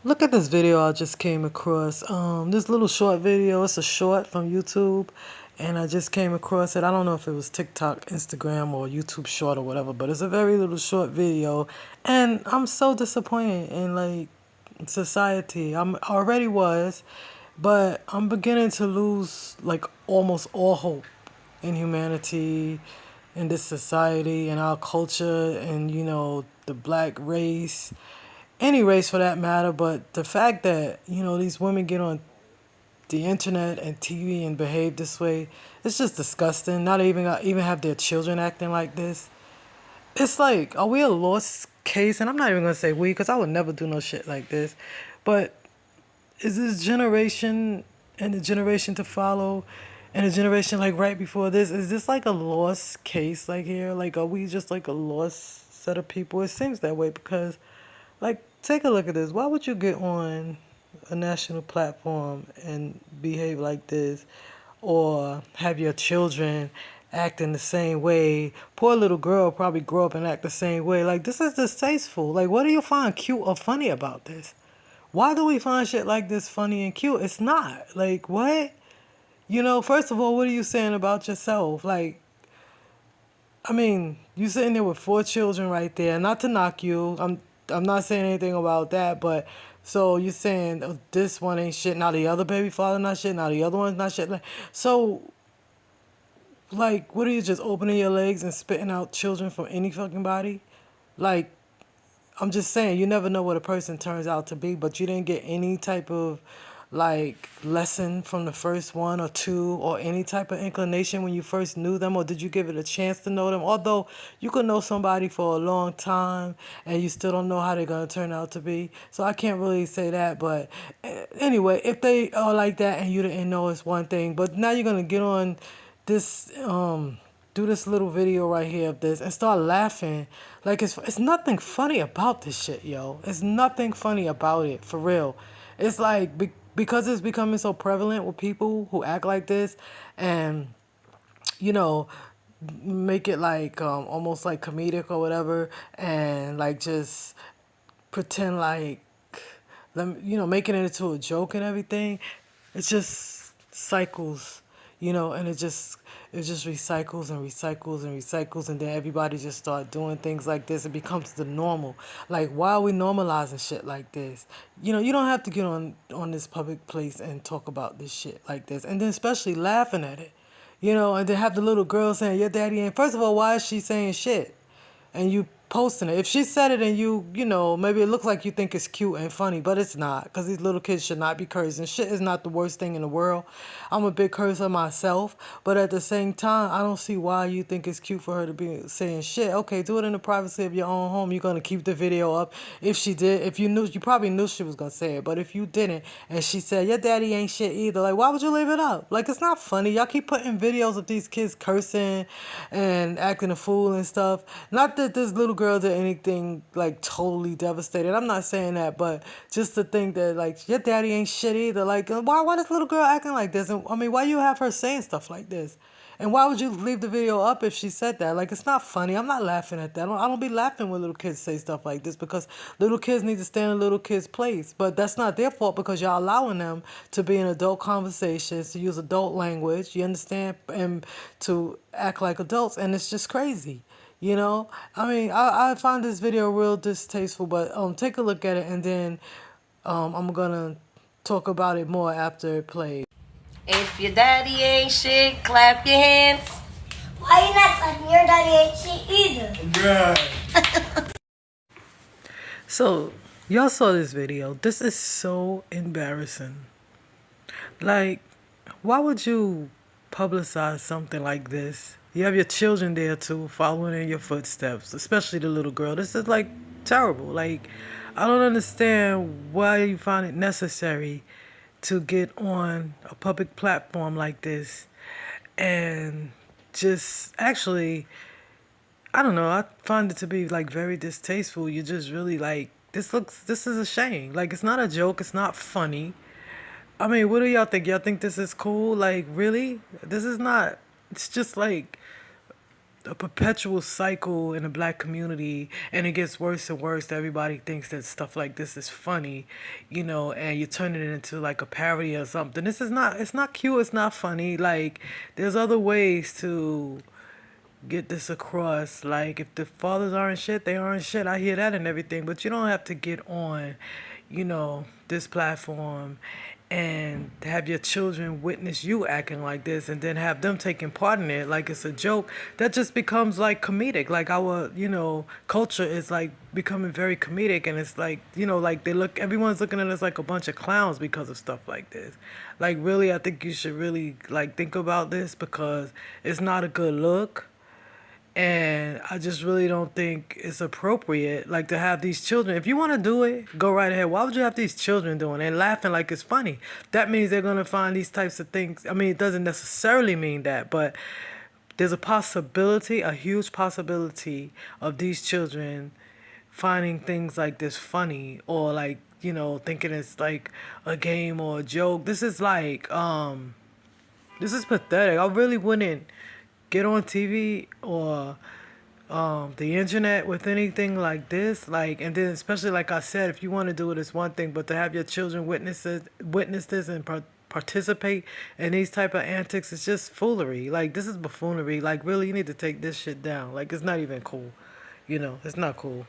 Look at this video I just came across. This little short video. It's a short from YouTube, and I just came across it. I don't know if it was TikTok, Instagram, or YouTube Short or whatever, but it's a very little short video, and I'm so disappointed in like society. I already was, but I'm beginning to lose like almost all hope in humanity, in this society, in our culture, and the black race, any race for that matter. But the fact that these women get on the internet and TV and behave this way, it's just disgusting. Not even have their children acting like this. It's like, are we a lost case? And I'm not even gonna say we, because I would never do no shit like this. But is this generation and the generation to follow and the generation like right before this, is this like a lost case like here? Like, are we just like a lost set of people? It seems that way because, like, take a look at this. Why would you get on a national platform and behave like this, or have your children acting the same way? Poor little girl probably grow up and act the same way. Like, this is distasteful. Like, what do you find cute or funny about this? Why do we find shit like this funny and cute? It's not. Like, what? First of all, what are you saying about yourself? Like, I mean, you sitting there with four children right there. Not to knock you. I'm not saying anything about that, but so you're saying, oh, this one ain't shit, now the other baby father not shit, now the other one's not shit. Like, so, like, what are you, just opening your legs and spitting out children from any fucking body? Like, I'm just saying, you never know what a person turns out to be, but you didn't get any type of like lesson from the first one or two, or any type of inclination when you first knew them, or did you give it a chance to know them? Although you could know somebody for a long time and you still don't know how they're going to turn out to be. So I can't really say that, but anyway, if they are like that and you didn't know, it's one thing, but now you're going to get on this do this little video right here of this and start laughing. Like, it's nothing funny about this shit, yo. It's nothing funny about it, for real. It's like, because it's becoming so prevalent with people who act like this, and you know make it like almost like comedic or whatever, and like just pretend like making it into a joke and everything. It just cycles, and it just recycles and recycles and recycles, and then everybody just start doing things like this. It becomes the normal. Like, why are we normalizing shit like this? You don't have to get on this public place and talk about this shit like this, and then especially laughing at it. And then have the little girl saying, your daddy ain't. First of all, why is she saying shit? And you posting it. If she said it and maybe it looks like you think it's cute and funny, but it's not, because these little kids should not be cursing. Shit is not the worst thing in the world. I'm a big cursor myself, but at the same time, I don't see why you think it's cute for her to be saying shit. Okay, do it in the privacy of your own home. You're going to keep the video up. If she did, if you knew, you probably knew she was going to say it, but if you didn't, and she said, your daddy ain't shit either, like, why would you leave it up? Like, it's not funny. Y'all keep putting videos of these kids cursing and acting a fool and stuff. Not that this little girl did anything like totally devastated. I'm not saying that, but just to think that like your daddy ain't shit either. Like, why this little girl acting like this? And I mean, why you have her saying stuff like this? And why would you leave the video up if she said that? Like, it's not funny. I'm not laughing at that. I don't be laughing when little kids say stuff like this, because little kids need to stand in little kids' place. But that's not their fault, because y'all allowing them to be in adult conversations, to use adult language, you understand, and to act like adults. And it's just crazy. I mean, I find this video real distasteful, but take a look at it, and then I'm gonna talk about it more after it plays. If your daddy ain't shit, clap your hands. Why you not clapping? Your daddy ain't shit either. Yeah. So, y'all saw this video. This is so embarrassing. Like, why would you publicize something like this? You have your children there too, following in your footsteps, especially the little girl. This is like terrible. Like, I don't understand why you find it necessary to get on a public platform like this and just actually, I don't know, I find it to be like very distasteful. You just really like, this is a shame. Like, it's not a joke, it's not funny. I mean, what do y'all think? Y'all think this is cool? Like, really? This is not, it's just like, a perpetual cycle in the black community, and it gets worse and worse. Everybody thinks that stuff like this is funny, and you're turning it into like a parody or something. This is not, it's not cute, it's not funny. Like, there's other ways to get this across. Like, if the fathers aren't shit, they aren't shit. I hear that and everything, but you don't have to get on, this platform and have your children witness you acting like this and then have them taking part in it like it's a joke. That just becomes like comedic. Like, our, culture is like becoming very comedic, and it's like, like everyone's looking at us like a bunch of clowns because of stuff like this. Like, really, I think you should really like think about this, because it's not a good look. And I just really don't think it's appropriate, like, to have these children. If you want to do it, go right ahead. Why would you have these children doing it and laughing like it's funny? That means they're going to find these types of things. I mean, it doesn't necessarily mean that, but there's a possibility, a huge possibility, of these children finding things like this funny, or like, thinking it's like a game or a joke. This is pathetic. I really wouldn't get on TV or the internet with anything like this. Like, and then especially like I said, if you want to do it, it's one thing, but to have your children witness this and participate in these type of antics, it's just foolery. Like, this is buffoonery. Like, really, you need to take this shit down. Like, it's not even cool. It's not cool.